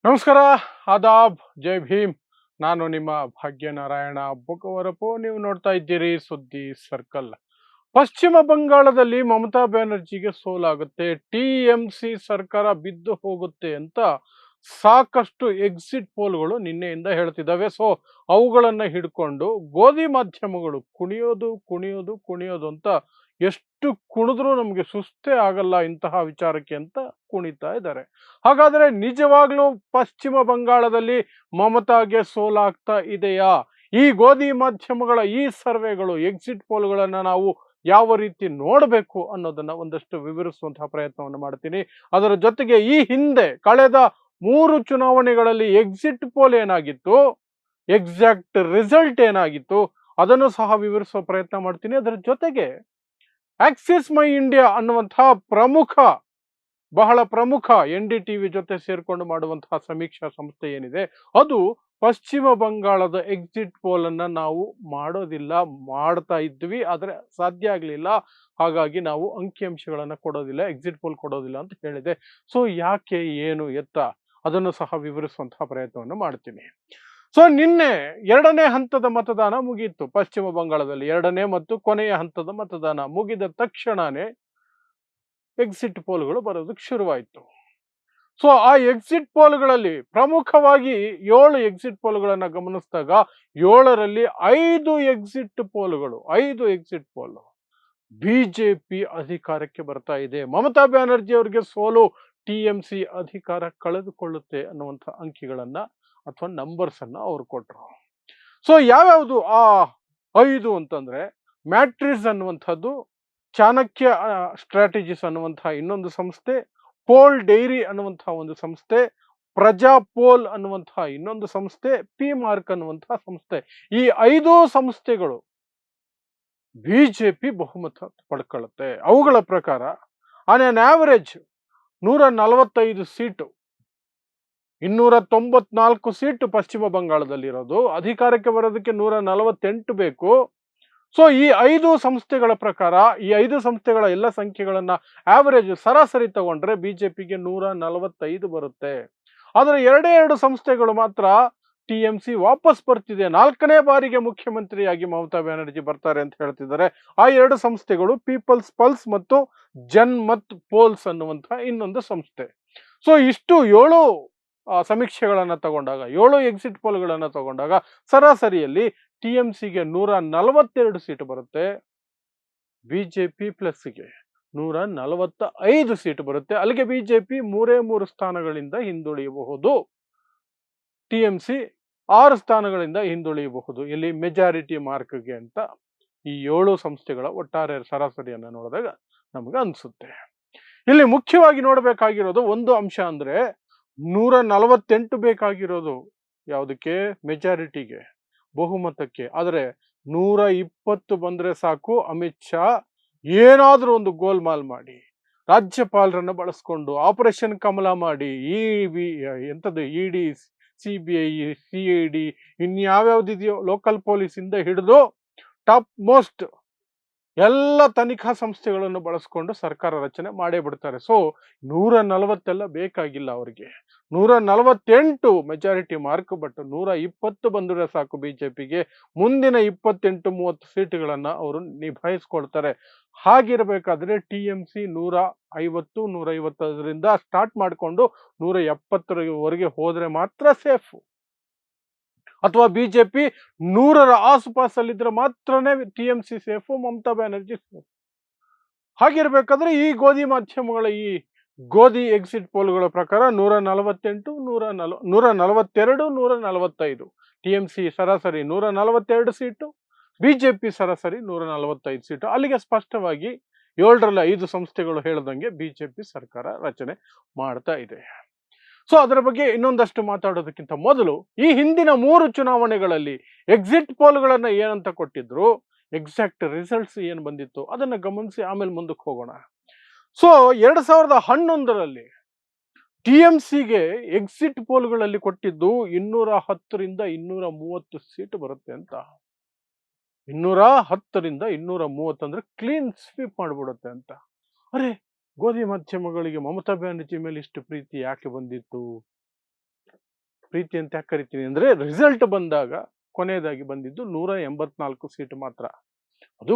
ನಮಸ್ಕಾರ, ಆದಾಬ್, ಜೈ ಭೀಮ್. ನಾನು ನಿಮ್ಮ ಭಾಗ್ಯನಾರಾಯಣ ಬೊಗವರಪು. ನೀವು ನೋಡ್ತಾ ಇದ್ದೀರಿ ಸುದ್ದಿ ಸರ್ಕಲ್. ಪಶ್ಚಿಮ ಬಂಗಾಳದಲ್ಲಿ ಮಮತಾ ಬ್ಯಾನರ್ಜಿಗೆ ಸೋಲಾಗುತ್ತೆ, ಟಿಎಂಸಿ ಸರ್ಕಾರ ಬಿದ್ದು ಹೋಗುತ್ತೆ ಅಂತ ಸಾಕಷ್ಟು ಎಕ್ಸಿಟ್ ಪೋಲ್ಗಳು ನಿನ್ನೆಯಿಂದ ಹೇಳ್ತಿದ್ದಾವೆ. ಸೊ ಅವುಗಳನ್ನ ಹಿಡ್ಕೊಂಡು ಗೋಧಿ ಮಾಧ್ಯಮಗಳು ಕುಣಿಯೋದು ಕುಣಿಯೋದು ಕುಣಿಯೋದು ಅಂತ ಎಷ್ಟು ಕುಣಿದ್ರೂ ನಮಗೆ ಸುಸ್ತೇ ಆಗಲ್ಲ ಇಂತಹ ವಿಚಾರಕ್ಕೆ ಅಂತ ಕುಣಿತಾ ಇದ್ದಾರೆ. ಹಾಗಾದ್ರೆ ನಿಜವಾಗ್ಲೂ ಪಶ್ಚಿಮ ಬಂಗಾಳದಲ್ಲಿ ಮಮತಾಗೆ ಸೋಲಾಗ್ತಾ ಇದೆಯಾ? ಈ ಗೋಧಿ ಮಾಧ್ಯಮಗಳ ಈ ಸರ್ವೆಗಳು, ಎಕ್ಸಿಟ್ ಪೋಲ್ಗಳನ್ನ ನಾವು ಯಾವ ರೀತಿ ನೋಡಬೇಕು ಅನ್ನೋದನ್ನ ಒಂದಷ್ಟು ವಿವರಿಸುವಂತಹ ಪ್ರಯತ್ನವನ್ನು ಮಾಡ್ತೀನಿ. ಅದರ ಜೊತೆಗೆ ಈ ಹಿಂದೆ ಕಳೆದ 3 ಚುನಾವಣೆಗಳಲ್ಲಿ ಎಕ್ಸಿಟ್ ಪೋಲ್ ಏನಾಗಿತ್ತು, ಎಕ್ಸಾಕ್ಟ್ ರಿಸಲ್ಟ್ ಏನಾಗಿತ್ತು, ಅದನ್ನು ಸಹ ವಿವರಿಸುವ ಪ್ರಯತ್ನ ಮಾಡ್ತೀನಿ. ಅದರ ಜೊತೆಗೆ ಆಕ್ಸಿಸ್ ಮೈ ಇಂಡಿಯಾ ಅನ್ನುವಂತಹ ಬಹಳ ಪ್ರಮುಖ NDTV ಜೊತೆ ಸೇರ್ಕೊಂಡು ಮಾಡುವಂತಹ ಸಮೀಕ್ಷಾ ಸಂಸ್ಥೆ ಏನಿದೆ, ಅದು ಪಶ್ಚಿಮ ಬಂಗಾಳದ ಎಕ್ಸಿಟ್ ಪೋಲ್ ಅನ್ನ ನಾವು ಮಾಡೋದಿಲ್ಲ, ಮಾಡ್ತಾ ಇದ್ವಿ, ಆದ್ರೆ ಸಾಧ್ಯ ಆಗ್ಲಿಲ್ಲ. ಹಾಗಾಗಿ ನಾವು ಅಂಕಿಅಂಶಗಳನ್ನ ಕೊಡೋದಿಲ್ಲ, ಎಕ್ಸಿಟ್ ಪೋಲ್ ಕೊಡೋದಿಲ್ಲ ಅಂತ ಹೇಳಿದೆ. ಸೊ ಯಾಕೆ, ಏನು, ಎತ್ತ, ಅದನ್ನು ಸಹ ವಿವರಿಸುವಂತಹ ಪ್ರಯತ್ನವನ್ನು ಮಾಡ್ತೀನಿ. ಸೊ ನಿನ್ನೆ 2ನೇ ಹಂತದ ಮತದಾನ ಮುಗಿಯಿತು ಪಶ್ಚಿಮ ಬಂಗಾಳದಲ್ಲಿ. 2ನೇ ಮತ್ತು ಕೊನೆಯ ಹಂತದ ಮತದಾನ ಮುಗಿದ ತಕ್ಷಣನೇ ಎಕ್ಸಿಟ್ ಪೋಲ್ಗಳು ಬರೋದಕ್ಕೆ ಶುರುವಾಯಿತು. ಸೊ ಆ ಎಕ್ಸಿಟ್ ಪೋಲ್ಗಳಲ್ಲಿ ಪ್ರಮುಖವಾಗಿ 7 ಎಕ್ಸಿಟ್ ಪೋಲ್ಗಳನ್ನ ಗಮನಿಸಿದಾಗ 7ರಲ್ಲಿ 5 ಎಕ್ಸಿಟ್ ಪೋಲ್ ಬಿಜೆಪಿ ಅಧಿಕಾರಕ್ಕೆ ಬರ್ತಾ ಇದೆ. ಮಮತಾ ಬ್ಯಾನರ್ಜಿ ಅವರಿಗೆ ಸೋಲು, ಟಿಎಂಸಿ ಅಧಿಕಾರ ಕಳೆದುಕೊಳ್ಳುತ್ತೆ ಅನ್ನುವಂಥ ಅಂಕಿಗಳನ್ನ ಅಥವಾ ನಂಬರ್ಸ್ ಅನ್ನ ಅವ್ರು ಕೊಟ್ರು. ಸೊ ಯಾವ್ಯಾವುದು ಆ 5 ಅಂತಂದ್ರೆ, ಮ್ಯಾಟ್ರಿಸ್ ಅನ್ನುವಂಥದ್ದು, ಚಾಣಕ್ಯ ಸ್ಟ್ರಾಟಜಿಸ್ ಅನ್ನುವಂತಹ ಇನ್ನೊಂದು ಸಂಸ್ಥೆ, ಪೋಲ್ ಡೈರಿ ಅನ್ನುವಂತಹ ಒಂದು ಸಂಸ್ಥೆ, ಪ್ರಜಾ ಪೋಲ್ ಅನ್ನುವಂತಹ ಇನ್ನೊಂದು ಸಂಸ್ಥೆ, ಪಿ ಮಾರ್ಕ್ ಅನ್ನುವಂತಹ ಸಂಸ್ಥೆ. ಈ 5 ಸಂಸ್ಥೆಗಳು ಬಿಜೆಪಿ ಬಹುಮತ ಪಡ್ಕೊಳ್ಳುತ್ತೆ. ಅವುಗಳ ಪ್ರಕಾರ on on average 145 seat, 294 seat ಪಶ್ಚಿಮ ಬಂಗಾಳದಲ್ಲಿರೋದು. ಅಧಿಕಾರಕ್ಕೆ ಬರೋದಕ್ಕೆ 148 ಬೇಕು. ಸೊ ಈ 5 ಸಂಸ್ಥೆಗಳ ಪ್ರಕಾರ, ಈ 5 ಸಂಸ್ಥೆಗಳ ಎಲ್ಲ ಸಂಖ್ಯೆಗಳನ್ನ ಆವರೇಜ್ ಸರಾಸರಿ ತಗೊಂಡ್ರೆ ಬಿಜೆಪಿಗೆ 145 ಬರುತ್ತೆ. ಆದ್ರೆ 2 ಸಂಸ್ಥೆಗಳು ಮಾತ್ರ ಟಿಎಂಸಿ ವಾಪಸ್ ಬರ್ತಿದೆ, 4ನೇ ಬಾರಿಗೆ ಮುಖ್ಯಮಂತ್ರಿಯಾಗಿ ಮಮತಾ ಬ್ಯಾನರ್ಜಿ ಬರ್ತಾರೆ ಅಂತ ಹೇಳ್ತಿದ್ದಾರೆ. ಆ 2 ಸಂಸ್ಥೆಗಳು ಪೀಪಲ್ಸ್ ಪಲ್ಸ್ ಮತ್ತು ಜನಮತ್ ಪೋಲ್ಸ್ ಅನ್ನುವಂತಹ ಇನ್ನೊಂದು ಸಂಸ್ಥೆ. ಸೊ ಇಷ್ಟು 7 ಸಮೀಕ್ಷೆಗಳನ್ನ ತಗೊಂಡಾಗ, 7 ಎಕ್ಸಿಟ್ ಪೋಲ್ಗಳನ್ನ ತಗೊಂಡಾಗ ಸರಾಸರಿಯಲ್ಲಿ ಟಿಎಂಸಿಗೆ 142 ಸೀಟು ಬರುತ್ತೆ, ಬಿಜೆಪಿ ಪ್ಲಸ್ಗೆ 145 ಸೀಟು ಬರುತ್ತೆ. ಅಲ್ಲಿಗೆ ಬಿಜೆಪಿ 3 ಸ್ಥಾನಗಳಿಂದ ಹಿಂದುಳಿಯಬಹುದು, ಟಿಎಂಸಿ 6 ಸ್ಥಾನಗಳಿಂದ ಹಿಂದುಳಿಯಬಹುದು. ಇಲ್ಲಿ ಮೆಜಾರಿಟಿ ಮಾರ್ಕ್ಗೆ ಅಂತ ಈ 7 ಸಂಸ್ಥೆಗಳ ಒಟ್ಟಾರೆ ಸರಾಸರಿಯನ್ನ ನೋಡಿದಾಗ ನಮಗೆ ಅನ್ಸುತ್ತೆ. ಇಲ್ಲಿ ಮುಖ್ಯವಾಗಿ ನೋಡಬೇಕಾಗಿರೋದು ಒಂದು ಅಂಶ ಅಂದ್ರೆ, 148 ಬೇಕಾಗಿರೋದು ಯಾವುದಕ್ಕೆ? ಮೆಜಾರಿಟಿಗೆ, ಬಹುಮತಕ್ಕೆ. ಆದರೆ 120 ಬಂದ್ರೆ ಸಾಕು, ಅಮಿತ್ ಶಾ ಏನಾದ್ರೂ ಒಂದು ಗೋಲ್ಮಾಲ್ ಮಾಡಿ, ರಾಜ್ಯಪಾಲರನ್ನ ಬಳಸ್ಕೊಂಡು ಆಪರೇಷನ್ ಕಮಲ ಮಾಡಿ, ಎಂಥದ್ದು ಇಡಿ, ಸಿಬಿಐ, CID, ಇನ್ಯಾವ್ಯಾವ್ದಿದೆಯೋ ಲೋಕಲ್ ಪೊಲೀಸ್ ಇಂದ ಹಿಡಿದು ಟಾಪ್ ಮೋಸ್ಟ್ ಎಲ್ಲ ತನಿಖಾ ಸಂಸ್ಥೆಗಳನ್ನು ಬಳಸ್ಕೊಂಡು ಸರ್ಕಾರ ರಚನೆ ಮಾಡೇ ಬಿಡ್ತಾರೆ. ಸೊ 140 ಬೇಕಾಗಿಲ್ಲ ಅವರಿಗೆ, 148 ಮೆಜಾರಿಟಿ ಮಾರ್ಕ್. ಬಟ್ 120 ಬಂದರೆ ಸಾಕು ಬಿಜೆಪಿಗೆ. ಮುಂದಿನ 28-30 ಸೀಟುಗಳನ್ನ ಅವರು ನಿಭಾಯಿಸ್ಕೊಳ್ತಾರೆ. ಹಾಗಿರ್ಬೇಕಾದ್ರೆ ಟಿಎಂಸಿ 150-155ರಿಂದ ಸ್ಟಾರ್ಟ್ ಮಾಡಿಕೊಂಡು 170ರವರೆಗೆ ಹೋದ್ರೆ ಮಾತ್ರ ಸೇಫ್. ಅಥವಾ ಬಿಜೆಪಿ 100ರ ಆಸುಪಾಸಲ್ಲಿದ್ರೆ ಮಾತ್ರನೇ TMC safe, Mamata Banerjee safe. ಹಾಗಿರ್ಬೇಕಾದ್ರೆ ಈ ಗೋಧಿ ಮಾಧ್ಯಮಗಳ ಈ ಗೋಧಿ ಎಕ್ಸಿಟ್ ಪೋಲ್ಗಳ ಪ್ರಕಾರ 148, 142, 145, ಟಿಎಂಸಿ ಸರಾಸರಿ 142 ಸೀಟು, ಬಿಜೆಪಿ ಸರಾಸರಿ 145 ಸೀಟು. ಅಲ್ಲಿಗೆ ಸ್ಪಷ್ಟವಾಗಿ 7ರಲ್ಲಿ 5 ಸಂಸ್ಥೆಗಳು ಹೇಳ್ದಂಗೆ ಬಿಜೆಪಿ ಸರ್ಕಾರ ರಚನೆ ಮಾಡ್ತಾ ಇದೆ. ಸೊ ಅದರ ಬಗ್ಗೆ ಇನ್ನೊಂದಷ್ಟು ಮಾತಾಡೋದಕ್ಕಿಂತ ಮೊದಲು, ಈ ಹಿಂದಿನ 3 ಚುನಾವಣೆಗಳಲ್ಲಿ ಎಕ್ಸಿಟ್ ಪೋಲ್ಗಳನ್ನ ಏನಂತ ಕೊಟ್ಟಿದ್ರು, ಎಕ್ಸಾಕ್ಟ್ ರಿಸಲ್ಟ್ಸ್ ಏನ್ ಬಂದಿತ್ತು ಅದನ್ನ ಗಮನಿಸಿ ಆಮೇಲೆ ಮುಂದಕ್ಕೆ ಹೋಗೋಣ. ಸೊ 2011ರಲ್ಲಿ ಟಿಎಂಸಿಗೆ ಎಕ್ಸಿಟ್ ಪೋಲ್ಗಳಲ್ಲಿ ಕೊಟ್ಟಿದ್ದು 210ರಿಂದ 230 ಸೀಟು ಬರುತ್ತೆ ಅಂತ. 210ರಿಂದ 230 ಅಂದ್ರೆ ಕ್ಲೀನ್ ಸ್ವೀಪ್ ಮಾಡ್ಬಿಡುತ್ತೆ ಅಂತ. ಅರೆ, ಗೋಧಿ ಮಾಧ್ಯಮಗಳಿಗೆ ಮಮತಾ ಬ್ಯಾನರ್ಜಿ ಮೇಲೆ ಇಷ್ಟು ಪ್ರೀತಿ ಯಾಕೆ ಬಂದಿತ್ತು? ಪ್ರೀತಿ ಅಂತ ಯಾಕೆ ಕರಿತೀನಿ ಅಂದ್ರೆ ರಿಸಲ್ಟ್ ಬಂದಾಗ ಕೊನೆಯದಾಗಿ ಬಂದಿದ್ದು 184 ಸೀಟ್ ಮಾತ್ರ. ಅದು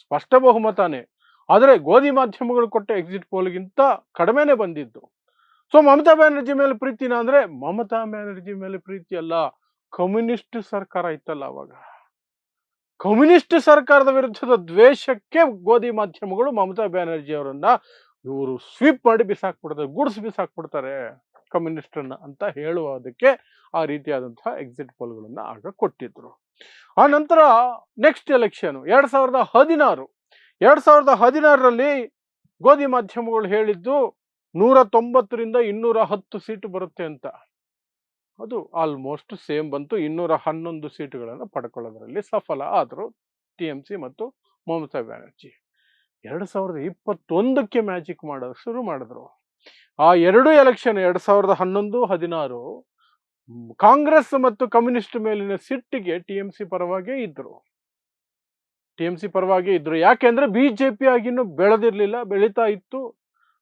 ಸ್ಪಷ್ಟ ಬಹುಮತನೇ. ಆದರೆ ಗೋಧಿ ಮಾಧ್ಯಮಗಳು ಕೊಟ್ಟ ಎಕ್ಸಿಟ್ ಪೋಲ್ಗಿಂತ ಕಡಿಮೆನೆ ಬಂದಿದ್ದು. ಸೊ ಮಮತಾ ಬ್ಯಾನರ್ಜಿ ಮೇಲೆ ಪ್ರೀತಿನ ಅಂದ್ರೆ ಮಮತಾ ಬ್ಯಾನರ್ಜಿ ಮೇಲೆ ಪ್ರೀತಿ ಅಲ್ಲ, ಕಮ್ಯುನಿಸ್ಟ್ ಸರ್ಕಾರ ಇತ್ತಲ್ಲ ಅವಾಗ, ಕಮ್ಯುನಿಸ್ಟ್ ಸರ್ಕಾರದ ವಿರುದ್ಧದ ದ್ವೇಷಕ್ಕೆ ಗೋಧಿ ಮಾಧ್ಯಮಗಳು ಮಮತಾ ಬ್ಯಾನರ್ಜಿ ಅವರನ್ನ ಇವರು ಸ್ವೀಪ್ ಮಾಡಿ ಬಿಸಾಕ್ಬಿಡ್ತಾರೆ, ಗುಡ್ಸ್ ಬಿಸಾಕ್ಬಿಡ್ತಾರೆ ಕಮ್ಯುನಿಸ್ಟನ್ನ ಅಂತ ಹೇಳುವುದಕ್ಕೆ ಆ ರೀತಿಯಾದಂತಹ ಎಕ್ಸಿಟ್ ಪೋಲ್ಗಳನ್ನ ಆಗ ಕೊಟ್ಟಿದ್ರು. ಆ ನಂತರ ನೆಕ್ಸ್ಟ್ ಎಲೆಕ್ಷನ್ 2016ರಲ್ಲಿ ಗೋಧಿ ಮಾಧ್ಯಮಗಳು ಹೇಳಿದ್ದು 190ರಿಂದ 210 ಸೀಟು ಬರುತ್ತೆ ಅಂತ. ಅದು ಆಲ್ಮೋಸ್ಟ್ ಸೇಮ್ ಬಂತು. 211 ಸೀಟುಗಳನ್ನು ಪಡ್ಕೊಳ್ಳೋದ್ರಲ್ಲಿ ಸಫಲ ಆದರು TMC ಮತ್ತು ಮಮತಾ ಬ್ಯಾನರ್ಜಿ. 2021ಕ್ಕೆ ಮ್ಯಾಜಿಕ್ ಮಾಡೋದು ಶುರು ಮಾಡಿದ್ರು. ಆ ಎರಡು ಎಲೆಕ್ಷನ್ 2011-16 ಕಾಂಗ್ರೆಸ್ ಮತ್ತು ಕಮ್ಯುನಿಸ್ಟ್ ಮೇಲಿನ ಸಿಟ್ಟಿಗೆ TMC ಪರವಾಗೇ ಇದ್ರು. ಯಾಕೆಂದ್ರೆ ಬಿಜೆಪಿ ಆಗಿನ್ನು ಬೆಳೆದಿರ್ಲಿಲ್ಲ, ಬೆಳೀತಾ ಇತ್ತು.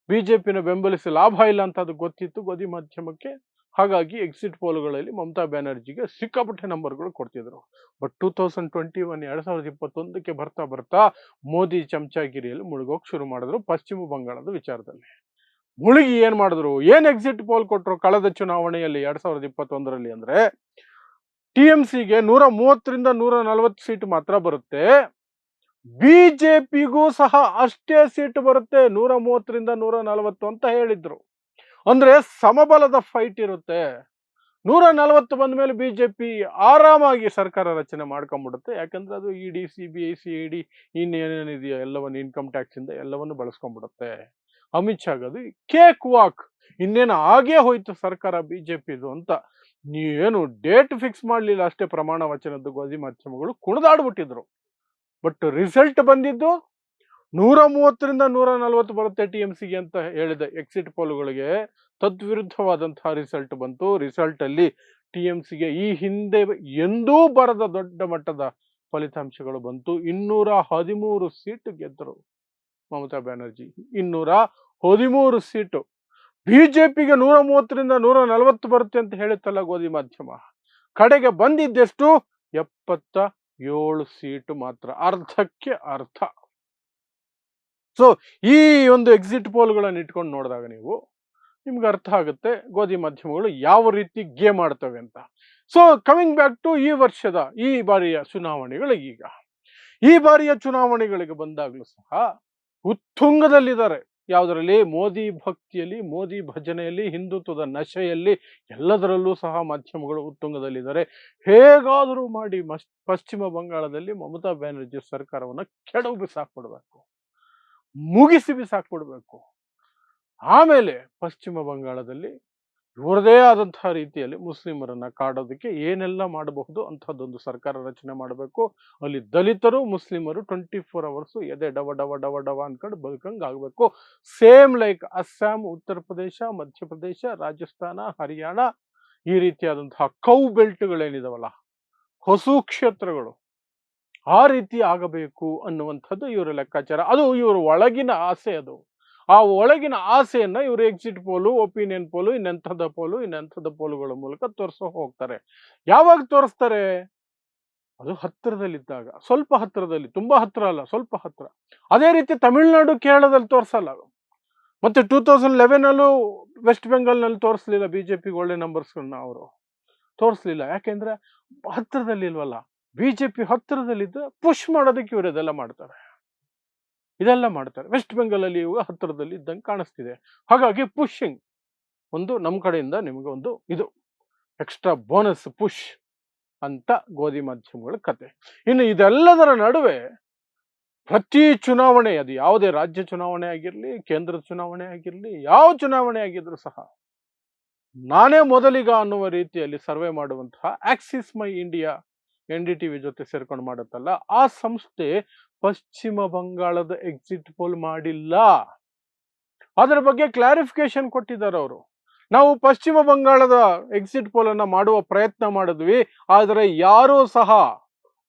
ಬಿಜೆಪಿನ ಬೆಂಬಲಿಸಿ ಲಾಭ ಇಲ್ಲ ಅಂತ ಅದು ಗೊತ್ತಿತ್ತು ಗೋಧಿ ಮಾಧ್ಯಮಕ್ಕೆ. ಹಾಗಾಗಿ ಎಕ್ಸಿಟ್ ಪೋಲ್ಗಳಲ್ಲಿ ಮಮತಾ ಬ್ಯಾನರ್ಜಿಗೆ ಸಿಕ್ಕಾಪಟ್ಟೆ ನಂಬರ್ಗಳು ಕೊಡ್ತಿದ್ರು. ಬಟ್ 2021ಕ್ಕೆ ಬರ್ತಾ ಮೋದಿ ಚಮಚಾಗಿರಿಯಲ್ಲಿ ಮುಳುಗೋಕ್ ಶುರು ಮಾಡಿದ್ರು ಪಶ್ಚಿಮ ಬಂಗಾಳದ ವಿಚಾರದಲ್ಲಿ. ಮುಳುಗಿ ಏನ್ ಮಾಡಿದ್ರು, ಏನ್ ಎಕ್ಸಿಟ್ ಪೋಲ್ ಕೊಟ್ರು ಕಳೆದ ಚುನಾವಣೆಯಲ್ಲಿ 2021ರಲ್ಲಿ ಅಂದ್ರೆ TMCಗೆ 130ರಿಂದ 140 ಸೀಟ್ ಮಾತ್ರ ಬರುತ್ತೆ, ಬಿಜೆಪಿಗೂ ಸಹ ಅಷ್ಟೇ ಸೀಟ್ ಬರುತ್ತೆ 130ರಿಂದ 140 ಅಂತ ಹೇಳಿದ್ರು. ಅಂದ್ರೆ ಸಮಬಲದ ಫೈಟ್ ಇರುತ್ತೆ. 140 ಬಂದ ಮೇಲೆ ಬಿಜೆಪಿ ಆರಾಮಾಗಿ ಸರ್ಕಾರ ರಚನೆ ಮಾಡ್ಕೊಂಡ್ಬಿಡುತ್ತೆ. ಯಾಕಂದ್ರೆ ಅದು ED, CBI, CID ಇನ್ನೇನೇನಿದೆಯೋ ಎಲ್ಲವನ್ನು ಇನ್ಕಮ್ ಟ್ಯಾಕ್ಸ್ ಇಂದ ಎಲ್ಲವನ್ನು ಬಳಸ್ಕೊಂಡ್ಬಿಡುತ್ತೆ. ಅಮಿತ್ ಶಾಗದು ಕೇಕ್ ವಾಕ್, ಇನ್ನೇನು ಆಗೇ ಹೋಯ್ತು ಸರ್ಕಾರ ಬಿಜೆಪಿದು ಅಂತ. ನೀವೇನು ಡೇಟ್ ಫಿಕ್ಸ್ ಮಾಡ್ಲಿಲ್ಲ ಅಷ್ಟೇ, ಪ್ರಮಾಣ ವಚನದ್ದು ಗೋಧಿ ಮಾಧ್ಯಮಗಳು ಕುಣಿದಾಡ್ಬಿಟ್ಟಿದ್ರು. ಬಟ್ ರಿಸಲ್ಟ್ ಬಂದಿದ್ದು 130ರಿಂದ 140 ಬರುತ್ತೆ TMCಗೆ ಅಂತ ಹೇಳಿದ ಎಕ್ಸಿಟ್ ಪೋಲ್ಗಳಿಗೆ ತದ್ವಿರುದ್ಧವಾದಂತಹ ರಿಸಲ್ಟ್ ಬಂತು. ರಿಸಲ್ಟ್ ಅಲ್ಲಿ TMCಗೆ ಈ ಹಿಂದೆ ಎಂದೂ ಬರದ ದೊಡ್ಡ ಮಟ್ಟದ ಫಲಿತಾಂಶಗಳು ಬಂತು. 213 ಸೀಟ್ ಗೆದ್ದರು ಮಮತಾ ಬ್ಯಾನರ್ಜಿ, 213 ಸೀಟು. ಬಿಜೆಪಿಗೆ 130ರಿಂದ 140 ಬರುತ್ತೆ ಅಂತ ಹೇಳುತ್ತಲ್ಲ ಗೋಧಿ ಮಾಧ್ಯಮ, ಕಡೆಗೆ ಬಂದಿದ್ದೆಷ್ಟು 77 ಸೀಟು ಮಾತ್ರ, ಅರ್ಧಕ್ಕೆ ಅರ್ಧ. ಸೊ ಈ ಒಂದು ಎಕ್ಸಿಟ್ ಪೋಲ್ಗಳನ್ನು ಇಟ್ಕೊಂಡು ನೋಡಿದಾಗ ನಿಮ್ಗೆ ಅರ್ಥ ಆಗುತ್ತೆ ಗೋಧಿ ಮಾಧ್ಯಮಗಳು ಯಾವ ರೀತಿ ಗೇಮ್ ಆಡ್ತವೆ ಅಂತ. ಸೊ ಕಮಿಂಗ್ ಬ್ಯಾಕ್ ಟು ಈ ಬಾರಿಯ ಚುನಾವಣೆಗಳು. ಈ ಬಾರಿಯ ಚುನಾವಣೆಗಳಿಗೆ ಬಂದಾಗಲೂ ಸಹ ಉತ್ತುಂಗದಲ್ಲಿದ್ದಾರೆ. ಯಾವುದರಲ್ಲಿ? ಮೋದಿ ಭಕ್ತಿಯಲ್ಲಿ, ಮೋದಿ ಭಜನೆಯಲ್ಲಿ, ಹಿಂದುತ್ವದ ನಶೆಯಲ್ಲಿ, ಎಲ್ಲದರಲ್ಲೂ ಸಹ ಮಾಧ್ಯಮಗಳು ಉತ್ತುಂಗದಲ್ಲಿದ್ದಾರೆ. ಹೇಗಾದರೂ ಮಾಡಿ ಪಶ್ಚಿಮ ಬಂಗಾಳದಲ್ಲಿ ಮಮತಾ ಬ್ಯಾನರ್ಜಿ ಸರ್ಕಾರವನ್ನು ಕೆಡವು ಬಿಸಾಕ್ಬಿಡ್ಬೇಕು, ಮುಗಿಸಿ ಬಿಸಾಕ್ಬಿಡ್ಬೇಕು. ಆಮೇಲೆ ಪಶ್ಚಿಮ ಬಂಗಾಳದಲ್ಲಿ ಇವರದೇ ಆದಂತಹ ರೀತಿಯಲ್ಲಿ ಮುಸ್ಲಿಮರನ್ನ ಕಾಡೋದಕ್ಕೆ ಏನೆಲ್ಲ ಮಾಡಬಹುದು ಅಂತಹದ್ದೊಂದು ಸರ್ಕಾರ ರಚನೆ ಮಾಡಬೇಕು. ಅಲ್ಲಿ ದಲಿತರು ಮುಸ್ಲಿಮರು 24 ಅವರ್ಸ್ ಎದೆ ಡವ ಡವ ಡವ ಡವ ಅನ್ಕೊಂಡು ಬದುಕಂಗ್ ಆಗ್ಬೇಕು. ಸೇಮ್ ಲೈಕ್ ಅಸ್ಸಾಂ, ಉತ್ತರ ಪ್ರದೇಶ, ಮಧ್ಯಪ್ರದೇಶ, ರಾಜಸ್ಥಾನ, ಹರಿಯಾಣ, ಈ ರೀತಿಯಾದಂತಹ ಕೌ ಬೆಲ್ಟ್ಗಳೇನಿದಾವಲ್ಲ, ಹೊಸು ಕ್ಷೇತ್ರಗಳು, ಆ ರೀತಿ ಆಗಬೇಕು ಅನ್ನುವಂಥದ್ದು ಇವರ ಲೆಕ್ಕಾಚಾರ. ಅದು ಇವರ ಒಳಗಿನ ಆಸೆ. ಅದು ಆ ಒಳಗಿನ ಆಸೆಯನ್ನ ಇವರು ಎಕ್ಸಿಟ್ ಪೋಲು, ಒಪಿನಿಯನ್ ಪೋಲು, ಇನ್ನೆಂಥದ ಪೋಲುಗಳ ಮೂಲಕ ತೋರಿಸೋ ಹೋಗ್ತಾರೆ. ಯಾವಾಗ ತೋರಿಸ್ತಾರೆ? ಅದು ಹತ್ತಿರದಲ್ಲಿದ್ದಾಗ, ಸ್ವಲ್ಪ ಹತ್ತಿರದಲ್ಲಿ, ತುಂಬಾ ಹತ್ತಿರ ಅಲ್ಲ, ಸ್ವಲ್ಪ ಹತ್ತಿರ. ಅದೇ ರೀತಿ ತಮಿಳುನಾಡು, ಕೇರಳದಲ್ಲಿ ತೋರಿಸಲ್ಲ. ಮತ್ತೆ 2011 ವೆಸ್ಟ್ ಬೆಂಗಾಲ್ನಲ್ಲಿ ತೋರಿಸ್ಲಿಲ್ಲ ಬಿಜೆಪಿಗೆ ಒಳ್ಳೆ ನಂಬರ್ಸ್ಗಳನ್ನ ಅವರು ತೋರಿಸ್ಲಿಲ್ಲ. ಯಾಕೆಂದ್ರೆ ಹತ್ತಿರದಲ್ಲಿ ಇಲ್ವಲ್ಲ. ಬಿಜೆಪಿ ಹತ್ತಿರದಲ್ಲಿದ್ದ ಪುಷ್ ಮಾಡೋದಕ್ಕೆ ಇವರು ಇದೆಲ್ಲ ಮಾಡ್ತಾರೆ. ವೆಸ್ಟ್ ಬೆಂಗಾಲಲ್ಲಿ ಇವಾಗ ಹತ್ತಿರದಲ್ಲಿ ಇದ್ದಂಗೆ ಕಾಣಿಸ್ತಿದೆ. ಹಾಗಾಗಿ ಪುಷಿಂಗ್ ಒಂದು ನಮ್ಮ ಕಡೆಯಿಂದ ನಿಮಗೆ ಒಂದು ಇದು ಎಕ್ಸ್ಟ್ರಾ ಬೋನಸ್ ಪುಷ್ ಅಂತ ಗೋಧಿ ಮಾಧ್ಯಮಗಳ ಕತೆ. ಇನ್ನು ಇದೆಲ್ಲದರ ನಡುವೆ ಪ್ರತಿ ಚುನಾವಣೆ, ಅದು ಯಾವುದೇ ರಾಜ್ಯ ಚುನಾವಣೆ ಆಗಿರಲಿ, ಕೇಂದ್ರ ಚುನಾವಣೆ ಆಗಿರಲಿ, ಯಾವ ಚುನಾವಣೆ ಆಗಿದ್ರು ಸಹ ನಾನೇ ಮೊದಲಿಗ ಅನ್ನುವ ರೀತಿಯಲ್ಲಿ ಸರ್ವೆ ಮಾಡುವಂತಹ ಆಕ್ಸಿಸ್ ಮೈ ಇಂಡಿಯಾ NDTV ಜೊತೆ ಸೇರ್ಕೊಂಡು ಮಾಡುತ್ತಲ್ಲ, ಆ ಸಂಸ್ಥೆ ಪಶ್ಚಿಮ ಬಂಗಾಳದ ಎಕ್ಸಿಟ್ ಪೋಲ್ ಮಾಡಿಲ್ಲ. ಅದರ ಬಗ್ಗೆ ಕ್ಲಾರಿಫಿಕೇಶನ್ ಕೊಟ್ಟಿದ್ದಾರೆ ಅವರು. ನಾವು ಪಶ್ಚಿಮ ಬಂಗಾಳದ ಎಕ್ಸಿಟ್ ಪೋಲ್ ಅನ್ನ ಮಾಡುವ ಪ್ರಯತ್ನ ಮಾಡಿದ್ವಿ, ಆದರೆ ಯಾರೂ ಸಹ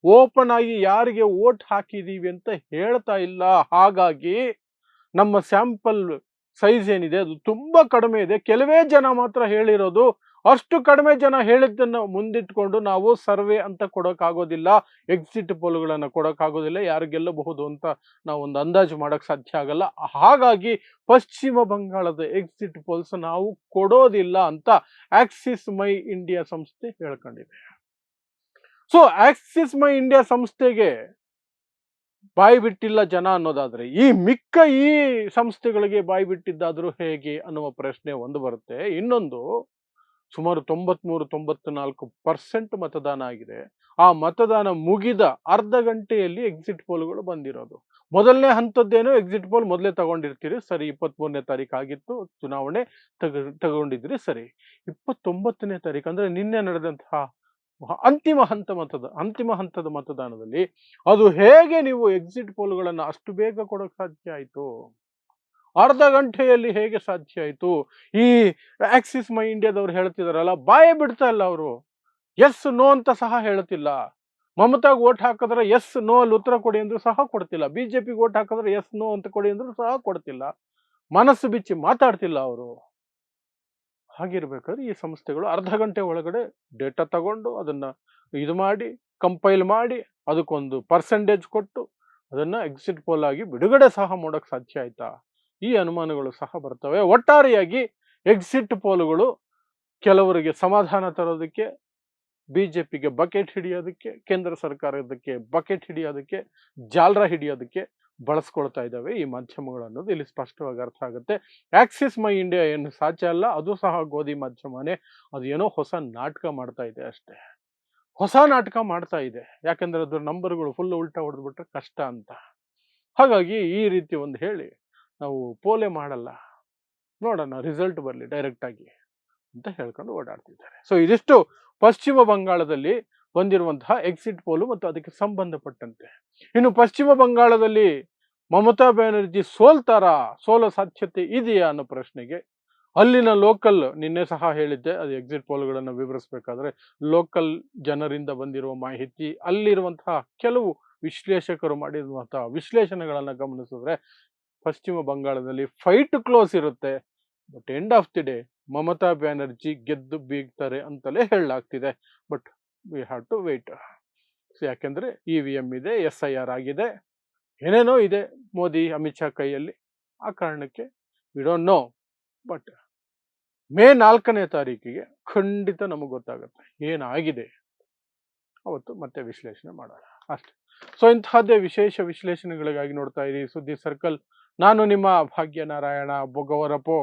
ಓಪನ್ ಆಗಿ ಯಾರಿಗೆ ವೋಟ್ ಹಾಕಿದೀವಿ ಅಂತ ಹೇಳ್ತಾ ಇಲ್ಲ. ಹಾಗಾಗಿ ನಮ್ಮ ಸ್ಯಾಂಪಲ್ ಸೈಜ್ ಏನಿದೆ ಅದು ತುಂಬಾ ಕಡಿಮೆ ಇದೆ. ಕೆಲವೇ ಜನ ಮಾತ್ರ ಹೇಳಿರೋದು ಅಷ್ಟು ಕಡಿಮೆ ಜನ ಹೇಳಿದ್ದನ್ನು ಮುಂದಿಟ್ಕೊಂಡು ನಾವು ಸರ್ವೆ ಅಂತ ಕೊಡೋಕ್ಕಾಗೋದಿಲ್ಲ, ಎಕ್ಸಿಟ್ ಪೋಲ್ಗಳನ್ನು ಕೊಡೋಕ್ಕಾಗೋದಿಲ್ಲ, ಯಾರು ಗೆಲ್ಲಬಹುದು ಅಂತ ನಾವು ಒಂದು ಅಂದಾಜು ಮಾಡೋಕ್ಕೆ ಸಾಧ್ಯ ಆಗಲ್ಲ. ಹಾಗಾಗಿ ಪಶ್ಚಿಮ ಬಂಗಾಳದ ಎಕ್ಸಿಟ್ ಪೋಲ್ಸ್ ನಾವು ಕೊಡೋದಿಲ್ಲ ಅಂತ ಆಕ್ಸಿಸ್ ಮೈ ಇಂಡಿಯಾ ಸಂಸ್ಥೆ ಹೇಳ್ಕೊಂಡಿದೆ. ಸೊ ಆಕ್ಸಿಸ್ ಮೈ ಇಂಡಿಯಾ ಸಂಸ್ಥೆಗೆ ಬಾಯಿ ಬಿಟ್ಟಿಲ್ಲ ಜನ ಅನ್ನೋದಾದ್ರೆ, ಈ ಸಂಸ್ಥೆಗಳಿಗೆ ಬಾಯಿ ಬಿಟ್ಟಿದ್ದಾದ್ರೂ ಹೇಗೆ ಅನ್ನುವ ಪ್ರಶ್ನೆ ಒಂದು ಬರುತ್ತೆ. ಇನ್ನೊಂದು, ಸುಮಾರು 93-94% ಮತದಾನ ಆಗಿದೆ. ಆ ಮತದಾನ ಮುಗಿದ ಅರ್ಧ ಗಂಟೆಯಲ್ಲಿ ಎಕ್ಸಿಟ್ ಪೋಲ್ಗಳು ಬಂದಿರೋದು. ಮೊದಲನೇ ಹಂತದ್ದೇನೋ ಎಕ್ಸಿಟ್ ಪೋಲ್ ಮೊದಲೇ ತಗೊಂಡಿರ್ತೀರಿ ಸರಿ, 23ನೇ ತಾರೀಕು ಆಗಿತ್ತು ಚುನಾವಣೆ, ತಗೊಂಡಿದ್ರಿ ಸರಿ. 29ನೇ ತಾರೀಕು ಅಂದ್ರೆ ನಿನ್ನೆ ನಡೆದಂತಹ ಅಂತಿಮ ಹಂತದ ಮತದಾನದಲ್ಲಿ ಅದು ಹೇಗೆ ನೀವು ಎಕ್ಸಿಟ್ ಪೋಲ್ಗಳನ್ನು ಅಷ್ಟು ಬೇಗ ಕೊಡೋಕೆ ಸಾಧ್ಯ ಆಯ್ತು? ಅರ್ಧ ಗಂಟೆಯಲ್ಲಿ ಹೇಗೆ ಸಾಧ್ಯ ಆಯ್ತು? ಈ ಆಕ್ಸಿಸ್ ಮೈ ಇಂಡಿಯಾದವ್ರು ಹೇಳ್ತಿದಾರಲ್ಲ, ಬಾಯೇ ಬಿಡ್ತಾ ಇಲ್ಲ ಅವರು. ಎಸ್ ನೋ ಅಂತ ಸಹ ಹೇಳ್ತಿಲ್ಲ. ಮಮತಾಗ್ ಓಟ್ ಹಾಕಿದ್ರೆ ಎಸ್ ನೋ ಅಲ್ಲಿ ಉತ್ತರ ಕೊಡಿ ಅಂದ್ರೂ ಸಹ ಕೊಡ್ತಿಲ್ಲ. ಬಿಜೆಪಿಗೆ ಓಟ್ ಹಾಕಿದ್ರೆ ಎಸ್ ನೋ ಅಂತ ಕೊಡಿ ಅಂದ್ರೂ ಸಹ ಕೊಡ್ತಿಲ್ಲ. ಮನಸ್ಸು ಬಿಚ್ಚಿ ಮಾತಾಡ್ತಿಲ್ಲ ಅವರು. ಹಾಗಿರ್ಬೇಕಾದ್ರೆ ಈ ಸಂಸ್ಥೆಗಳು ಅರ್ಧ ಗಂಟೆ ಒಳಗಡೆ ಡೇಟಾ ತಗೊಂಡು ಅದನ್ನ ಇದು ಮಾಡಿ, ಕಂಪೈಲ್ ಮಾಡಿ, ಅದಕ್ಕೊಂದು ಪರ್ಸೆಂಟೇಜ್ ಕೊಟ್ಟು ಅದನ್ನ ಎಕ್ಸಿಟ್ ಪೋಲ್ ಆಗಿ ಬಿಡುಗಡೆ ಸಹ ಮಾಡೋಕ್ ಸಾಧ್ಯ ಆಯ್ತಾ? ಈ ಅನುಮಾನಗಳು ಸಹ ಬರ್ತವೆ. ಒಟ್ಟಾರೆಯಾಗಿ ಎಕ್ಸಿಟ್ ಪೋಲ್ಗಳು ಕೆಲವರಿಗೆ ಸಮಾಧಾನ ತರೋದಕ್ಕೆ, ಬಿಜೆಪಿಗೆ ಬಕೆಟ್ ಹಿಡಿಯೋದಕ್ಕೆ, ಕೇಂದ್ರ ಸರ್ಕಾರದಕ್ಕೆ ಬಕೆಟ್ ಹಿಡಿಯೋದಕ್ಕೆ, ಜಾಲ್ರ ಹಿಡಿಯೋದಕ್ಕೆ ಬಳಸ್ಕೊಳ್ತಾ ಇದ್ದಾವೆ ಈ ಮಾಧ್ಯಮಗಳು ಅನ್ನೋದು ಇಲ್ಲಿ ಸ್ಪಷ್ಟವಾಗಿ ಅರ್ಥ ಆಗುತ್ತೆ. ಆಕ್ಸಿಸ್ ಮೈ ಇಂಡಿಯಾ ಏನು ಸಾಧ್ಯ ಅಲ್ಲ, ಅದು ಸಹ ಗೋಧಿ ಮಾಧ್ಯಮನೇ. ಅದು ಏನೋ ಹೊಸ ನಾಟಕ ಮಾಡ್ತಾ ಇದೆ ಅಷ್ಟೇ. ಹೊಸ ನಾಟಕ ಮಾಡ್ತಾ ಇದೆ, ಯಾಕಂದ್ರೆ ಅದ್ರ ನಂಬರ್ಗಳು ಫುಲ್ ಉಲ್ಟಾ ಹೊಡೆದ್ಬಿಟ್ರೆ ಕಷ್ಟ ಅಂತ. ಹಾಗಾಗಿ ಈ ರೀತಿ ಒಂದು ಹೇಳಿ ನಾವು ಪೋಲೆ ಮಾಡಲ್ಲ, ನೋಡೋಣ ರಿಸಲ್ಟ್ ಬರಲಿ ಡೈರೆಕ್ಟ್ ಆಗಿ ಅಂತ ಹೇಳ್ಕೊಂಡು ಓಡಾಡ್ತಿದ್ದಾರೆ. ಸೊ ಇದಿಷ್ಟು ಪಶ್ಚಿಮ ಬಂಗಾಳದಲ್ಲಿ ಬಂದಿರುವಂತಹ ಎಕ್ಸಿಟ್ ಪೋಲು ಮತ್ತು ಅದಕ್ಕೆ ಸಂಬಂಧಪಟ್ಟಂತೆ. ಇನ್ನು ಪಶ್ಚಿಮ ಬಂಗಾಳದಲ್ಲಿ ಮಮತಾ ಬ್ಯಾನರ್ಜಿ ಸೋಲೋ ಸಾಧ್ಯತೆ ಇದೆಯಾ ಅನ್ನೋ ಪ್ರಶ್ನೆಗೆ ಅಲ್ಲಿನ ಲೋಕಲ್, ನಿನ್ನೆ ಸಹ ಹೇಳಿದ್ದೆ, ಅದು ಎಕ್ಸಿಟ್ ಪೋಲ್ಗಳನ್ನು ವಿವರಿಸಬೇಕಾದ್ರೆ ಲೋಕಲ್ ಜನರಿಂದ ಬಂದಿರುವ ಮಾಹಿತಿ, ಅಲ್ಲಿರುವಂತಹ ಕೆಲವು ವಿಶ್ಲೇಷಕರು ಮಾಡಿರುವಂತಹ ವಿಶ್ಲೇಷಣೆಗಳನ್ನು ಗಮನಿಸಿದ್ರೆ ಪಶ್ಚಿಮ ಬಂಗಾಳದಲ್ಲಿ ಫೈಟ್ ಕ್ಲೋಸ್ ಇರುತ್ತೆ. But end of the day Mamata Banerjee ಗೆದ್ದು ಬೀಗ್ತಾರೆ ಅಂತಲೇ ಹೇಳಲಾಗ್ತಿದೆ. But we have to wait. ಯಾಕೆಂದ್ರೆ EVM ಇದೆ, SIR ಆಗಿದೆ, ಏನೇನೋ ಇದೆ ಮೋದಿ ಅಮಿತ್ ಶಾ ಕೈಯಲ್ಲಿ. ಆ ಕಾರಣಕ್ಕೆ we don't know. But may 4ನೇ ತಾರೀಕಿಗೆ ಖಂಡಿತ ನಮಗೆ ಗೊತ್ತಾಗುತ್ತೆ ಏನಾಗಿದೆ. ಅವತ್ತು ಮತ್ತೆ ವಿಶ್ಲೇಷಣೆ ಮಾಡೋಣ ಅಷ್ಟೇ. ಸೊ ಇಂತಹದ್ದೇ ವಿಶೇಷ ವಿಶ್ಲೇಷಣೆಗಳಿಗಾಗಿ ನೋಡ್ತಾ ಇರಿ ಸುದ್ದಿ ಸರ್ಕಲ್. ನಾನು ನಿಮ್ಮ ಭಾಗ್ಯನಾರಾಯಣ ಬೊಗವರಪೋ.